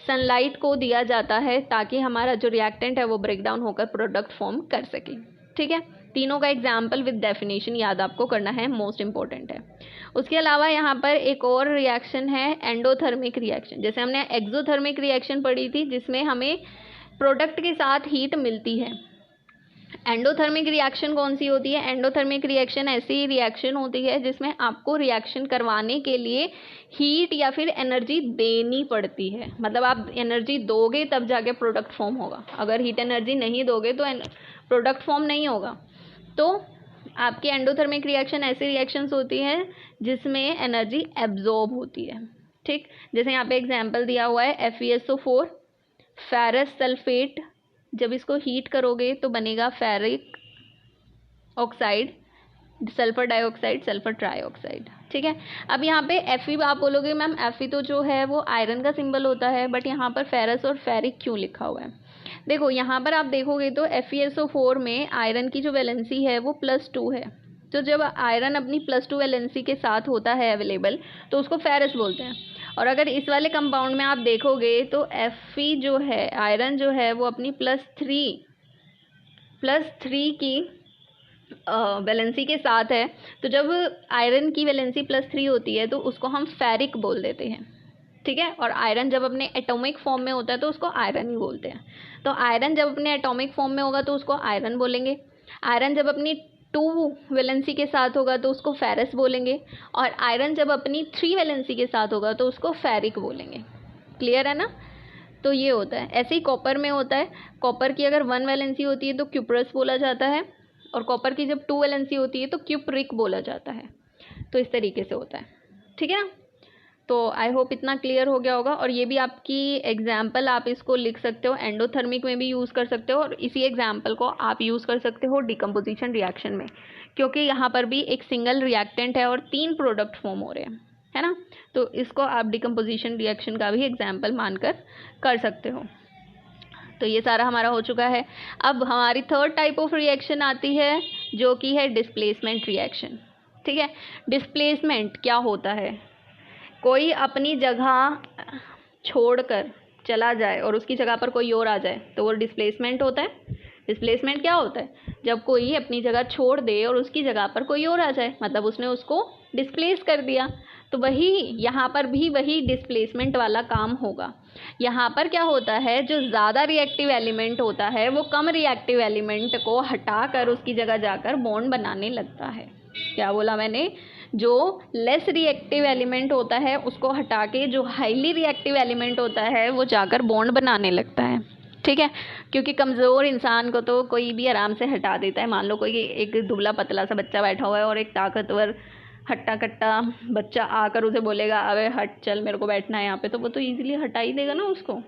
A: सनलाइट को दिया जाता है ताकि हमारा जो रिएक्टेंट है वो ब्रेक डाउन होकर प्रोडक्ट फॉर्म कर सके। ठीक है, तीनों का एग्जाम्पल विद डेफिनेशन याद आपको करना है, मोस्ट इंपॉर्टेंट है। उसके अलावा यहाँ पर एक और रिएक्शन है एंडोथर्मिक रिएक्शन। जैसे हमने एक्सोथर्मिक रिएक्शन पढ़ी थी जिसमें हमें प्रोडक्ट के साथ हीट मिलती है। एंडोथर्मिक रिएक्शन कौन सी होती है, एंडोथर्मिक रिएक्शन ऐसी रिएक्शन होती है जिसमें आपको रिएक्शन करवाने के लिए हीट या फिर एनर्जी देनी पड़ती है। मतलब आप एनर्जी दोगे तब जाके प्रोडक्ट फॉर्म होगा, अगर हीट एनर्जी नहीं दोगे तो प्रोडक्ट फॉर्म नहीं होगा। तो आपकी एंडोथर्मिक रिएक्शन ऐसी रिएक्शंस होती हैं जिसमें एनर्जी एब्जॉर्ब होती है, ठीक। जैसे यहाँ पे एग्जांपल दिया हुआ है FeSO4, फेरस सल्फेट, जब इसको हीट करोगे तो बनेगा ferric oxide, sulphur dioxide, sulphur trioxide, ठीक है। अब यहाँ पे Fe आप बोलोगे मैम Fe तो जो है वो आयरन का सिंबल होता है, बट यहाँ पर फेरस और फेरिक क्यों लिखा हुआ है? देखो यहाँ पर आप देखोगे तो FeSO4 में आयरन की जो वैलेंसी है वो +2 है, तो जब आयरन अपनी +2 वैलेंसी के साथ होता है अवेलेबल तो उसको फेरस बोलते हैं। और अगर इस वाले कंपाउंड में आप देखोगे तो Fe जो है, आयरन जो है वो अपनी +3 की वैलेंसी के साथ है, तो जब आयरन की वैलेंसी +3 होती है तो उसको हम फेरिक बोल देते हैं, ठीक है। और आयरन जब अपने एटॉमिक फॉर्म में होता है तो उसको आयरन ही बोलते हैं। तो आयरन जब अपने एटॉमिक फॉर्म में होगा तो उसको आयरन बोलेंगे, आयरन जब अपनी 2 वैलेंसी के साथ होगा तो उसको फेरस बोलेंगे, और आयरन जब अपनी 3 वैलेंसी के साथ होगा तो उसको फेरिक बोलेंगे। क्लियर है ना? तो ये होता है। ऐसे ही कॉपर में होता है, कॉपर की अगर 1 वैलेंसी होती है तो क्यूप्रस बोला जाता है, और कॉपर की जब 2 वैलेंसी होती है तो क्यूप्रिक बोला जाता है। तो इस तरीके से होता है, ठीक है ना। तो आई होप इतना क्लियर हो गया होगा। और ये भी आपकी एग्जाम्पल आप इसको लिख सकते हो, एंडोथर्मिक में भी यूज़ कर सकते हो, और इसी एग्जाम्पल को आप यूज़ कर सकते हो डिकम्पोजिशन रिएक्शन में, क्योंकि यहाँ पर भी एक सिंगल रिएक्टेंट है और 3 प्रोडक्ट फॉर्म हो रहे हैं, है ना। तो इसको आप डिकम्पोजिशन रिएक्शन का भी एग्जाम्पल मानकर कर सकते हो। तो ये सारा हमारा हो चुका है। अब हमारी थर्ड टाइप ऑफ रिएक्शन आती है जो कि है डिस्प्लेसमेंट रिएक्शन, ठीक है। डिस्प्लेसमेंट क्या होता है? कोई अपनी जगह छोड़कर चला जाए और उसकी जगह पर कोई और आ जाए तो वो डिस्प्लेसमेंट होता है। डिस्प्लेसमेंट क्या होता है? जब कोई अपनी जगह छोड़ दे और उसकी जगह पर कोई और आ जाए, मतलब उसने उसको डिस्प्लेस कर दिया। तो वही यहाँ पर भी वही डिस्प्लेसमेंट वाला काम होगा। यहाँ पर क्या होता है, जो ज़्यादा रिएक्टिव एलिमेंट होता है वो कम रिएक्टिव एलिमेंट को हटाकर उसकी जगह जाकर बॉन्ड बनाने लगता है। क्या बोला मैंने? जो लेस रिएक्टिव एलिमेंट होता है उसको हटा के जो हाईली रिएक्टिव एलिमेंट होता है वो जाकर बॉन्ड बनाने लगता है, ठीक है। क्योंकि कमज़ोर इंसान को तो कोई भी आराम से हटा देता है। मान लो कोई एक दुबला पतला सा बच्चा बैठा हुआ है और एक ताकतवर हट्टा कट्टा बच्चा आकर उसे बोलेगा अबे हट चल मेरे को बैठना है यहाँ पे, तो वो तो ईजिली हटा ही देगा ना उसको,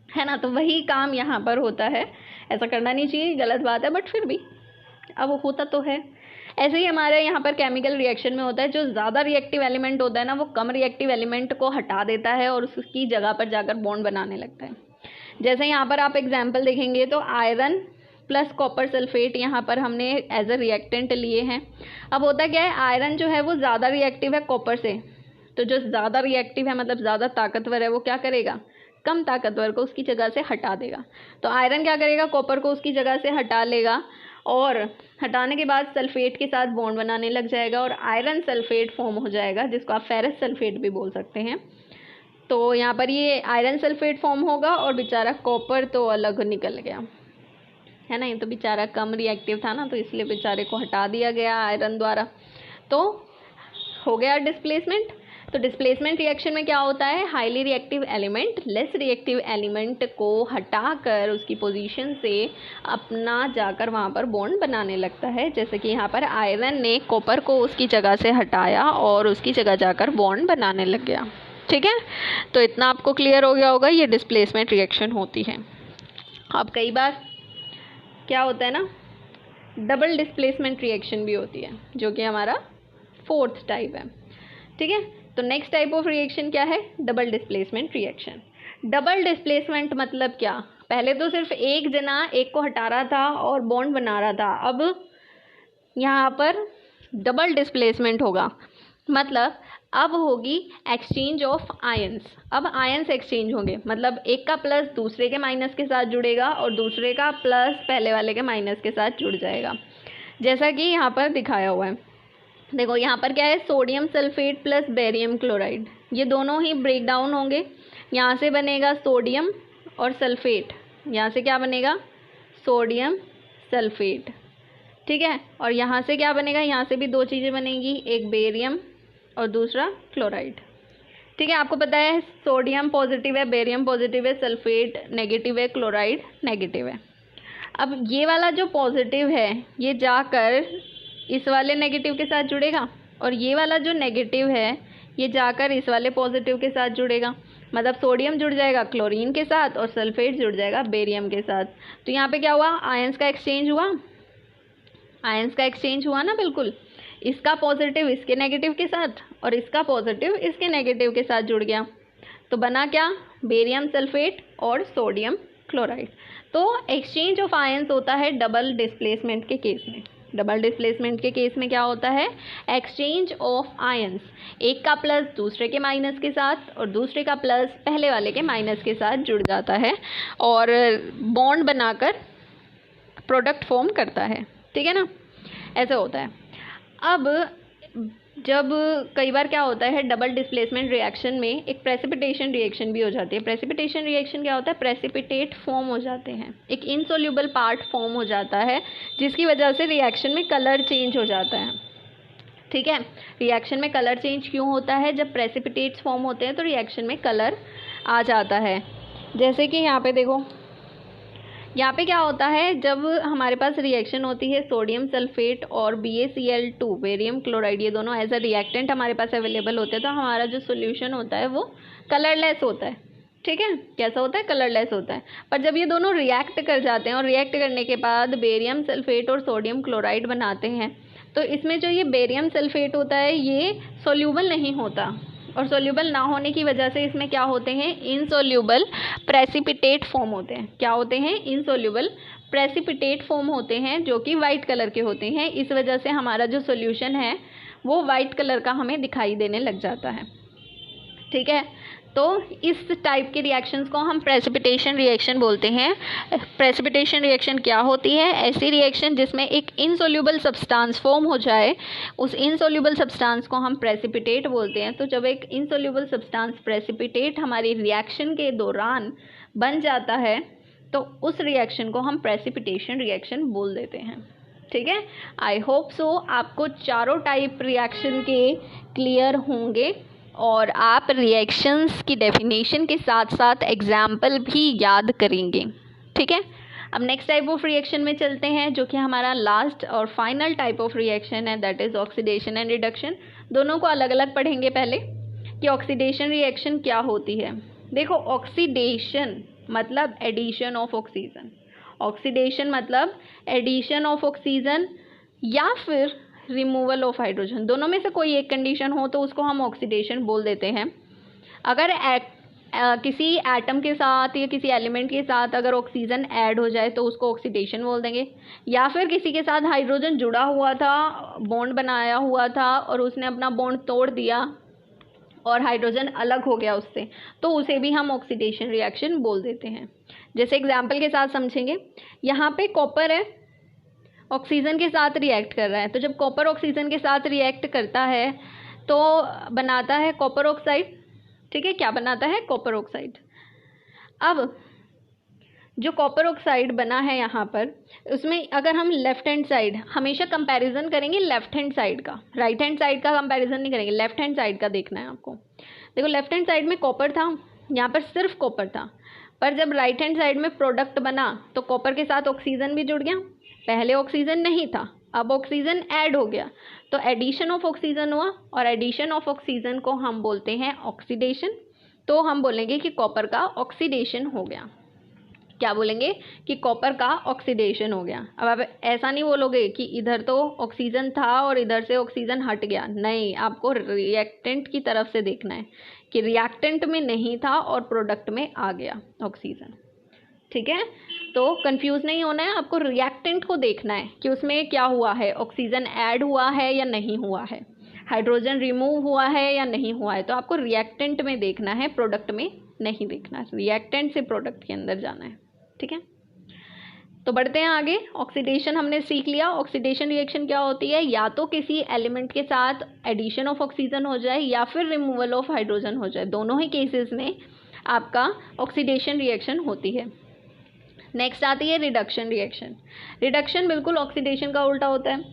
A: है ना। तो वही काम यहाँ पर होता है। ऐसा करना नहीं चाहिए, गलत बात है, बट फिर भी अब होता तो है। ऐसे ही हमारे यहाँ पर केमिकल रिएक्शन में होता है, जो ज़्यादा रिएक्टिव एलिमेंट होता है ना वो कम रिएक्टिव एलिमेंट को हटा देता है और उसकी जगह पर जाकर बॉन्ड बनाने लगता है। जैसे यहाँ पर आप एग्जाम्पल देखेंगे तो आयरन प्लस कॉपर सल्फेट यहाँ पर हमने एज अ रिएक्टेंट लिए हैं। अब होता क्या है, आयरन जो है वो ज़्यादा रिएक्टिव है कॉपर से, तो जो ज़्यादा रिएक्टिव है मतलब ज़्यादा ताकतवर है वो क्या करेगा, कम ताकतवर को उसकी जगह से हटा देगा। तो आयरन क्या करेगा, कॉपर को उसकी जगह से हटा लेगा और हटाने के बाद सल्फेट के साथ बॉन्ड बनाने लग जाएगा और आयरन सल्फेट फॉर्म हो जाएगा, जिसको आप फेरस सल्फेट भी बोल सकते हैं। तो यहाँ पर ये आयरन सल्फेट फॉर्म होगा और बेचारा कॉपर तो अलग निकल गया, है ना। ये तो बेचारा कम रिएक्टिव था ना, तो इसलिए बेचारे को हटा दिया गया आयरन द्वारा, तो हो गया डिस्प्लेसमेंट। तो डिस्प्लेसमेंट रिएक्शन में क्या होता है, highly reactive element less reactive element को हटाकर उसकी पोजीशन से अपना जाकर वहाँ पर बॉन्ड बनाने लगता है। जैसे कि यहाँ पर आयरन ने कॉपर को उसकी जगह से हटाया और उसकी जगह जाकर बॉन्ड बनाने लग गया, ठीक है। तो इतना आपको क्लियर हो गया होगा, ये डिस्प्लेसमेंट रिएक्शन होती है। अब कई बार क्या होता है ना, डबल डिस्प्लेसमेंट रिएक्शन भी होती है, जो कि हमारा 4th टाइप है, ठीक है। तो नेक्स्ट टाइप ऑफ रिएक्शन क्या है, double displacement reaction. Double displacement मतलब क्या, पहले तो सिर्फ एक जना एक को हटा रहा था और बॉन्ड बना रहा था, अब यहाँ पर डबल डिस्प्लेसमेंट होगा, मतलब अब होगी एक्सचेंज ऑफ आयंस। अब आयंस एक्सचेंज होंगे, मतलब एक का प्लस दूसरे के माइनस के साथ जुड़ेगा और दूसरे का प्लस पहले वाले के माइनस के साथ जुड़ जाएगा, जैसा कि यहाँ पर दिखाया हुआ है। देखो यहाँ पर क्या है, sodium sulphate plus barium chloride, ये दोनों ही ब्रेक डाउन होंगे। यहाँ से बनेगा सोडियम और सल्फेट, यहाँ से क्या बनेगा, सोडियम सल्फेट, ठीक है। और यहाँ से क्या बनेगा, यहाँ से भी 2 चीज़ें बनेंगी, एक बेरियम और दूसरा क्लोराइड, ठीक है। आपको पता है सोडियम पॉजिटिव है, बेरियम पॉजिटिव है, सल्फेट नेगेटिव है, क्लोराइड नेगेटिव है। अब ये वाला जो पॉजिटिव है ये जाकर इस वाले नेगेटिव के साथ जुड़ेगा और ये वाला जो नेगेटिव है ये जाकर इस वाले पॉजिटिव के साथ जुड़ेगा। मतलब सोडियम जुड़ जाएगा क्लोरीन के साथ और सल्फेट जुड़ जाएगा बेरियम के साथ। तो यहाँ पे क्या हुआ, आयंस का एक्सचेंज हुआ, आयंस का एक्सचेंज हुआ ना, बिल्कुल। इसका पॉजिटिव इसके नेगेटिव के साथ और इसका पॉजिटिव इसके नेगेटिव के साथ जुड़ गया। तो बना क्या, बेरियम सल्फेट और सोडियम क्लोराइड। तो एक्सचेंज ऑफ आयंस होता है डबल डिस्प्लेसमेंट के केस में। डबल डिस्प्लेसमेंट के केस में क्या होता है, एक्सचेंज ऑफ आयंस, एक का प्लस दूसरे के माइनस के साथ और दूसरे का प्लस पहले वाले के माइनस के साथ जुड़ जाता है और बॉन्ड बनाकर प्रोडक्ट फॉर्म करता है। ठीक है ना, ऐसे होता है। अब जब कई बार क्या होता है, डबल डिस्प्लेसमेंट रिएक्शन में एक प्रेसिपिटेशन रिएक्शन भी हो जाती है। प्रेसिपिटेशन रिएक्शन क्या होता है, प्रेसिपिटेट फॉर्म हो जाते हैं, एक इनसोल्यूबल पार्ट फॉर्म हो जाता है जिसकी वजह से रिएक्शन में कलर चेंज हो जाता है। ठीक है, रिएक्शन में कलर चेंज क्यों होता है, जब प्रेसिपिटेट्स फॉर्म होते हैं तो रिएक्शन में कलर आ जाता है। जैसे कि यहाँ पे देखो, यहाँ पे क्या होता है, जब हमारे पास रिएक्शन होती है सोडियम सल्फेट और BaCl2 बेरियम क्लोराइड, ये दोनों एज अ रिएक्टेंट हमारे पास अवेलेबल होते हैं, तो हमारा जो सोल्यूशन होता है वो कलरलेस होता है। ठीक है, कैसा होता है, कलरलेस होता है। पर जब ये दोनों रिएक्ट कर जाते हैं और रिएक्ट करने के बाद बेरियम सल्फेट और सोडियम क्लोराइड बनाते हैं, तो इसमें जो ये बेरियम सल्फेट होता है ये सोल्यूबल नहीं होता और सोल्यूबल ना होने की वजह से इसमें क्या होते हैं, इनसोल्यूबल प्रेसिपिटेट फॉर्म होते हैं। क्या होते हैं, इनसोल्यूबल प्रेसिपिटेट फॉर्म होते हैं जो कि वाइट कलर के होते हैं। इस वजह से हमारा जो सोल्यूशन है वो वाइट कलर का हमें दिखाई देने लग जाता है। ठीक है, तो इस टाइप के रिएक्शंस को हम प्रेसिपिटेशन रिएक्शन बोलते हैं। प्रेसिपिटेशन रिएक्शन क्या होती है, ऐसी रिएक्शन जिसमें एक इनसोल्यूबल सब्सटेंस फॉर्म हो जाए, उस इनसोल्यूबल सब्सटेंस को हम प्रेसिपिटेट बोलते हैं। तो जब एक इनसोल्यूबल सब्सटेंस प्रेसिपिटेट हमारी रिएक्शन के दौरान बन जाता है तो उस रिएक्शन को हम प्रेसिपिटेशन रिएक्शन बोल देते हैं। ठीक है, आई होप सो आपको चारों टाइप रिएक्शन के क्लियर होंगे और आप रिएक्शंस की डेफिनेशन के साथ साथ एग्जाम्पल भी याद करेंगे। ठीक है, अब नेक्स्ट टाइप ऑफ रिएक्शन में चलते हैं जो कि हमारा लास्ट और फाइनल टाइप ऑफ रिएक्शन है, that is oxidation and reduction. दोनों को अलग अलग पढ़ेंगे पहले कि ऑक्सीडेशन रिएक्शन क्या होती है। देखो, ऑक्सीडेशन मतलब एडिशन ऑफ ऑक्सीजन, ऑक्सीडेशन मतलब एडिशन ऑफ ऑक्सीजन या फिर रिमूवल ऑफ हाइड्रोजन, दोनों में से कोई एक कंडीशन हो तो उसको हम ऑक्सीडेशन बोल देते हैं। अगर किसी एटम के साथ या किसी एलिमेंट के साथ अगर ऑक्सीजन ऐड हो जाए तो उसको ऑक्सीडेशन बोल देंगे, या फिर किसी के साथ हाइड्रोजन जुड़ा हुआ था, बॉन्ड बनाया हुआ था और उसने अपना बॉन्ड तोड़ दिया और हाइड्रोजन अलग हो गया उससे, तो उसे भी हम ऑक्सीडेशन रिएक्शन बोल देते हैं। जैसे एग्जाम्पल के साथ समझेंगे, यहाँ पे कॉपर है, ऑक्सीजन के साथ रिएक्ट कर रहा है। तो जब कॉपर ऑक्सीजन के साथ रिएक्ट करता है तो बनाता है कॉपर ऑक्साइड। ठीक है, क्या बनाता है, कॉपर ऑक्साइड। अब जो कॉपर ऑक्साइड बना है यहाँ पर, उसमें अगर हम लेफ्ट हैंड साइड, हमेशा कंपैरिजन करेंगे लेफ्ट हैंड साइड का, राइट हैंड साइड का कंपैरिजन नहीं करेंगे, लेफ्ट हैंड साइड का देखना है आपको। देखो, लेफ्ट हैंड साइड में कॉपर था, यहाँ पर सिर्फ कॉपर था, पर जब राइट हैंड साइड में प्रोडक्ट बना तो कॉपर के साथ ऑक्सीजन भी जुड़ गया। पहले ऑक्सीजन नहीं था, अब ऑक्सीजन ऐड हो गया, तो एडिशन ऑफ ऑक्सीजन हुआ और एडिशन ऑफ ऑक्सीजन को हम बोलते हैं ऑक्सीडेशन। तो हम बोलेंगे कि कॉपर का ऑक्सीडेशन हो गया। क्या बोलेंगे कि कॉपर का ऑक्सीडेशन हो गया। अब आप ऐसा नहीं बोलोगे कि इधर तो ऑक्सीजन था और इधर से ऑक्सीजन हट गया, नहीं, आपको रिएक्टेंट की तरफ से देखना है कि रिएक्टेंट में नहीं था और प्रोडक्ट में आ गया ऑक्सीजन। ठीक है, तो कंफ्यूज नहीं होना है, आपको रिएक्टेंट को देखना है कि उसमें क्या हुआ है, ऑक्सीजन ऐड हुआ है या नहीं हुआ है, हाइड्रोजन रिमूव हुआ है या नहीं हुआ है। तो आपको रिएक्टेंट में देखना है, प्रोडक्ट में नहीं देखना है, रिएक्टेंट से प्रोडक्ट के अंदर जाना है। ठीक है, तो बढ़ते हैं आगे। ऑक्सीडेशन हमने सीख लिया। ऑक्सीडेशन रिएक्शन क्या होती है, या तो किसी एलिमेंट के साथ एडिशन ऑफ ऑक्सीजन हो जाए या फिर रिमूवल ऑफ हाइड्रोजन हो जाए, दोनों ही केसेस में आपका ऑक्सीडेशन रिएक्शन होती है। नेक्स्ट आती है रिडक्शन रिएक्शन। रिडक्शन बिल्कुल ऑक्सीडेशन का उल्टा होता है।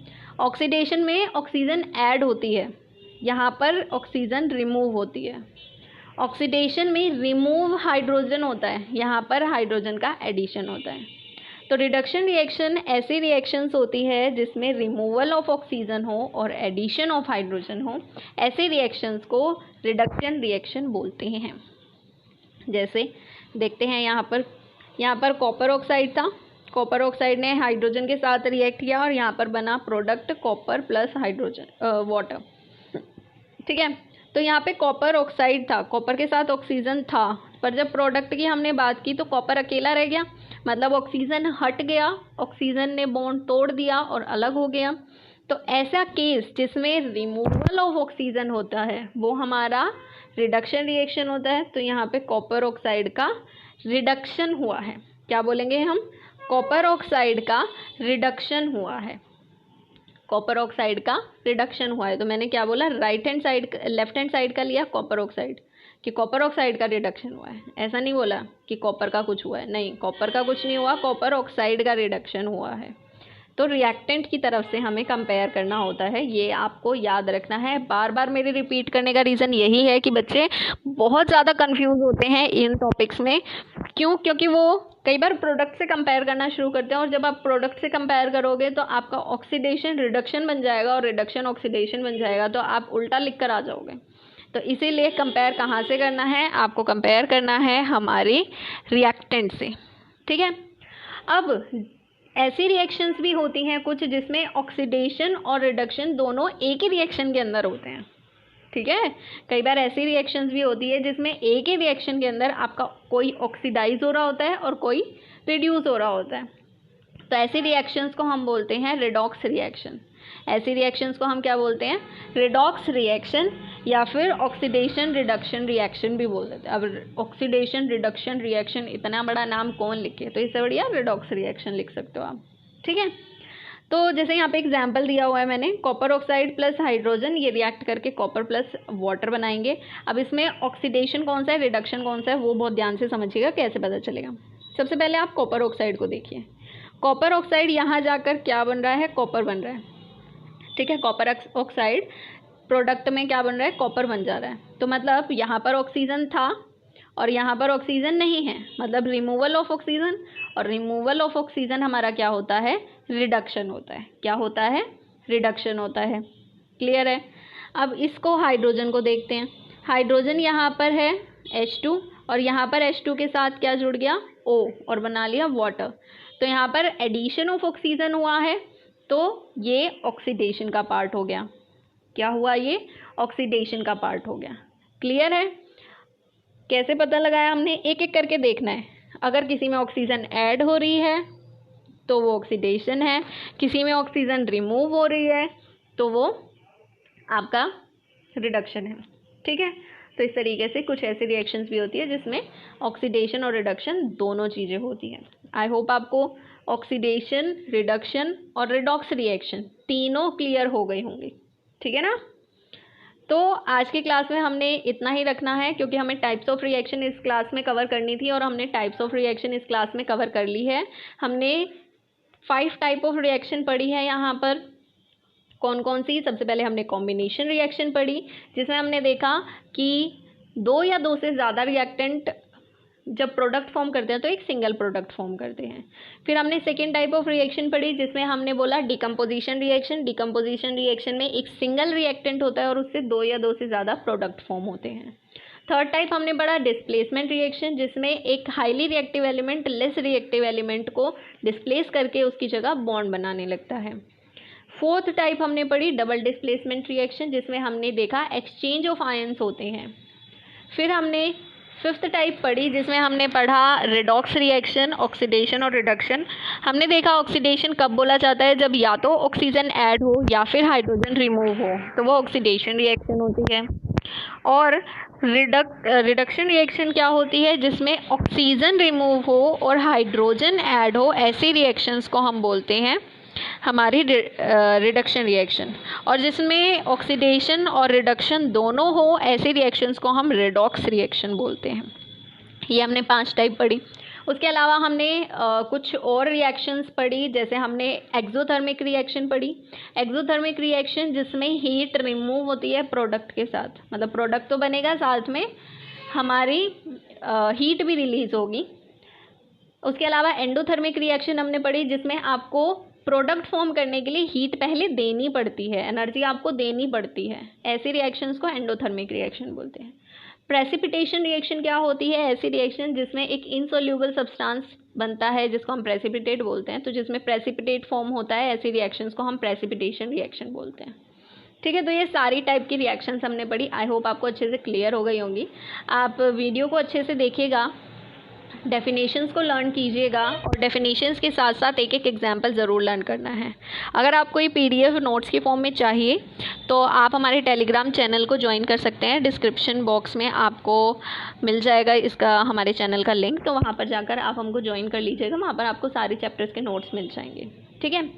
A: ऑक्सीडेशन में ऑक्सीजन ऐड होती है, यहाँ पर ऑक्सीजन रिमूव होती है। ऑक्सीडेशन में रिमूव हाइड्रोजन होता है, यहाँ पर हाइड्रोजन का एडिशन होता है। तो रिडक्शन रिएक्शन ऐसी रिएक्शंस होती है जिसमें रिमूवल ऑफ ऑक्सीजन हो और एडिशन ऑफ हाइड्रोजन हो, ऐसे रिएक्शंस को रिडक्शन रिएक्शन बोलते हैं। जैसे देखते हैं यहाँ पर कॉपर ऑक्साइड था, कॉपर ऑक्साइड ने हाइड्रोजन के साथ रिएक्ट किया और यहाँ पर बना product copper plus hydrogen water, ठीक है। तो यहाँ पे कॉपर ऑक्साइड था, कॉपर के साथ ऑक्सीजन था, पर जब प्रोडक्ट की हमने बात की तो कॉपर अकेला रह गया, मतलब ऑक्सीजन हट गया, ऑक्सीजन ने बॉन्ड तोड़ दिया और अलग हो गया। तो ऐसा केस जिसमें रिमूवल ऑफ ऑक्सीजन होता है वो हमारा रिडक्शन रिएक्शन होता है। तो यहाँ पे कॉपर ऑक्साइड का रिडक्शन हुआ है, क्या बोलेंगे हम, कॉपर ऑक्साइड का रिडक्शन हुआ है, कॉपर ऑक्साइड का रिडक्शन हुआ है। तो मैंने क्या बोला, लेफ्ट हैंड साइड का लिया कॉपर ऑक्साइड, कि कॉपर ऑक्साइड का रिडक्शन हुआ है, ऐसा नहीं बोला कि कॉपर का कुछ हुआ है, नहीं, कॉपर का कुछ नहीं हुआ, कॉपर ऑक्साइड का रिडक्शन हुआ है। तो रिएक्टेंट की तरफ से हमें कंपेयर करना होता है, ये आपको याद रखना है। बार बार मेरे रिपीट करने का रीज़न यही है कि बच्चे बहुत ज़्यादा कंफ्यूज होते हैं इन टॉपिक्स में। क्यों? क्योंकि वो कई बार प्रोडक्ट से कंपेयर करना शुरू करते हैं और जब आप प्रोडक्ट से कंपेयर करोगे तो आपका ऑक्सीडेशन रिडक्शन बन जाएगा और रिडक्शन ऑक्सीडेशन बन जाएगा, तो आप उल्टा लिख कर आ जाओगे। तो इसीलिए कंपेयर कहाँ से करना है, आपको कंपेयर करना है हमारी रिएक्टेंट से, ठीक है। अब ऐसी रिएक्शंस भी होती हैं कुछ जिसमें ऑक्सीडेशन और रिडक्शन दोनों एक ही रिएक्शन के अंदर होते हैं, ठीक है। कई बार ऐसी रिएक्शंस भी होती है जिसमें एक ही रिएक्शन के अंदर आपका कोई ऑक्सीडाइज हो रहा होता है और कोई रिड्यूस हो रहा होता है। तो ऐसी रिएक्शंस को हम बोलते हैं रिडॉक्स रिएक्शन। ऐसी रिएक्शंस को हम क्या बोलते हैं, रिडॉक्स रिएक्शन या फिर ऑक्सीडेशन रिडक्शन रिएक्शन भी बोल देते हैं। अब ऑक्सीडेशन रिडक्शन रिएक्शन इतना बड़ा नाम कौन लिखे, तो इससे बढ़िया रिडॉक्स रिएक्शन लिख सकते हो आप, ठीक है। तो जैसे यहाँ पे एग्जाम्पल दिया हुआ है मैंने, कॉपर ऑक्साइड प्लस हाइड्रोजन ये रिएक्ट करके कॉपर प्लस वाटर बनाएंगे। अब इसमें ऑक्सीडेशन कौन सा है, रिडक्शन कौन सा है, वो बहुत ध्यान से समझिएगा, कैसे पता चलेगा। सबसे पहले आप कॉपर ऑक्साइड को देखिए, कॉपर ऑक्साइड यहाँ जाकर क्या बन रहा है, कॉपर बन रहा है, ठीक है। कॉपर ऑक्साइड प्रोडक्ट में क्या बन रहा है, कॉपर बन जा रहा है। तो मतलब यहाँ पर ऑक्सीजन था और यहाँ पर ऑक्सीजन नहीं है, मतलब रिमूवल ऑफ ऑक्सीजन, और रिमूवल ऑफ ऑक्सीजन हमारा क्या होता है, रिडक्शन होता है। क्या होता है, रिडक्शन होता है, क्लियर है। अब इसको हाइड्रोजन को देखते हैं, हाइड्रोजन यहाँ पर है H2 और यहाँ पर H2 के साथ क्या जुड़ गया, O, और बना लिया वाटर। तो यहाँ पर एडिशन ऑफ ऑक्सीजन हुआ है, तो ये ऑक्सीडेशन का पार्ट हो गया। क्या हुआ, ये ऑक्सीडेशन का पार्ट हो गया, क्लियर है। कैसे पता लगाया हमने, एक एक करके देखना है। अगर किसी में ऑक्सीजन ऐड हो रही है तो वो ऑक्सीडेशन है, किसी में ऑक्सीजन रिमूव हो रही है तो वो आपका रिडक्शन है, ठीक है। तो इस तरीके से कुछ ऐसी रिएक्शंस भी होती है जिसमें ऑक्सीडेशन और रिडक्शन दोनों चीज़ें होती हैं। आई होप आपको ऑक्सीडेशन, रिडक्शन और रिडॉक्स रिएक्शन तीनों क्लियर हो गई होंगी, ठीक है ना। तो आज की क्लास में हमने इतना ही रखना है, क्योंकि हमें टाइप्स ऑफ रिएक्शन इस क्लास में कवर करनी थी और हमने टाइप्स ऑफ रिएक्शन इस क्लास में कवर कर ली है। हमने 5 टाइप ऑफ रिएक्शन पढ़ी है यहाँ पर। कौन कौन सी, सबसे पहले हमने कॉम्बिनेशन रिएक्शन पढ़ी, जिसमें हमने देखा कि 2 या 2 से ज़्यादा रिएक्टेंट जब प्रोडक्ट फॉर्म करते हैं तो एक सिंगल प्रोडक्ट फॉर्म करते हैं। फिर हमने सेकेंड टाइप ऑफ रिएक्शन पढ़ी, जिसमें हमने बोला डिकम्पोजिशन रिएक्शन। डिकम्पोजिशन रिएक्शन में एक सिंगल रिएक्टेंट होता है और उससे 2 या 2 से ज़्यादा प्रोडक्ट फॉर्म होते हैं। थर्ड टाइप हमने पढ़ा डिस्प्लेसमेंट रिएक्शन, जिसमें एक highly reactive element less reactive element को डिस्प्लेस करके उसकी जगह बॉन्ड बनाने लगता है। फोर्थ टाइप हमने पढ़ी डबल डिस्प्लेसमेंट रिएक्शन, जिसमें हमने देखा एक्सचेंज ऑफ आयंस होते हैं। फिर हमने फिफ्थ टाइप पढ़ी, जिसमें हमने पढ़ा रिडॉक्स रिएक्शन, ऑक्सीडेशन और रिडक्शन। हमने देखा ऑक्सीडेशन कब बोला जाता है, जब या तो ऑक्सीजन ऐड हो या फिर हाइड्रोजन रिमूव हो, तो वो ऑक्सीडेशन रिएक्शन होती है। और रिडक्शन रिएक्शन क्या होती है, जिसमें ऑक्सीजन रिमूव हो और हाइड्रोजन ऐड हो, ऐसी रिएक्शंस को हम बोलते हैं हमारी रिडक्शन रिएक्शन। और जिसमें ऑक्सीडेशन और रिडक्शन दोनों हो, ऐसे रिएक्शंस को हम रिडॉक्स रिएक्शन बोलते हैं। ये हमने 5 टाइप पढ़ी। उसके अलावा हमने कुछ और रिएक्शंस पढ़ी, जैसे हमने एक्सोथर्मिक रिएक्शन पढ़ी। एक्सोथर्मिक रिएक्शन जिसमें हीट रिमूव होती है प्रोडक्ट के साथ, मतलब प्रोडक्ट तो बनेगा, साथ में हमारी हीट भी रिलीज होगी। उसके अलावा एंडोथर्मिक रिएक्शन हमने पढ़ी, जिसमें आपको प्रोडक्ट फॉर्म करने के लिए हीट पहले देनी पड़ती है, एनर्जी आपको देनी पड़ती है। ऐसी रिएक्शंस को एंडोथर्मिक रिएक्शन बोलते हैं। प्रेसिपिटेशन रिएक्शन क्या होती है? ऐसी रिएक्शन जिसमें एक इनसोल्यूबल सब्सटेंस बनता है जिसको हम प्रेसिपिटेट बोलते हैं। तो जिसमें प्रेसिपिटेट फॉर्म होता है, ऐसी रिएक्शंस को हम प्रेसिपिटेशन रिएक्शन बोलते हैं। ठीक है, तो ये सारी टाइप की रिएक्शंस हमने पढ़ी। आई होप आपको अच्छे से क्लियर हो गई होंगी। आप वीडियो को अच्छे से देखिएगा, डेफिनेशंस को लर्न कीजिएगा, और डेफिनेशंस के साथ साथ एक एक एग्जांपल ज़रूर लर्न करना है। अगर आपको ये पीडीएफ नोट्स के फॉर्म में चाहिए तो आप हमारे टेलीग्राम चैनल को ज्वाइन कर सकते हैं। डिस्क्रिप्शन बॉक्स में आपको मिल जाएगा इसका, हमारे चैनल का लिंक, तो वहाँ पर जाकर आप हमको ज्वाइन कर लीजिएगा। वहाँ पर आपको सारे चैप्टर्स के नोट्स मिल जाएंगे। ठीक है,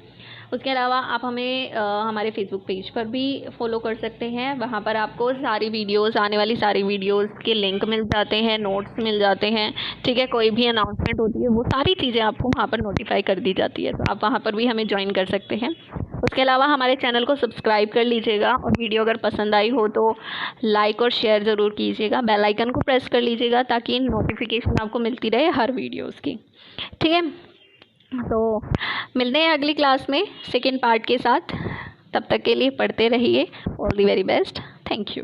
A: उसके अलावा आप हमें हमारे फेसबुक पेज पर भी फॉलो कर सकते हैं। वहाँ पर आपको सारी वीडियोस, आने वाली सारी वीडियोस के लिंक मिल जाते हैं, नोट्स मिल जाते हैं। ठीक है, कोई भी अनाउंसमेंट होती है वो सारी चीज़ें आपको वहाँ पर नोटिफाई कर दी जाती है, तो आप वहाँ पर भी हमें ज्वाइन कर सकते हैं। उसके अलावा हमारे चैनल को सब्सक्राइब कर लीजिएगा, और वीडियो अगर पसंद आई हो तो लाइक और शेयर ज़रूर कीजिएगा। बेल आइकन को प्रेस कर लीजिएगा ताकि नोटिफिकेशन आपको मिलती रहे हर वीडियोज़ की। ठीक है, तो मिलते हैं अगली क्लास में सेकेंड पार्ट के साथ। तब तक के लिए पढ़ते रहिए। All the very best. Thank you.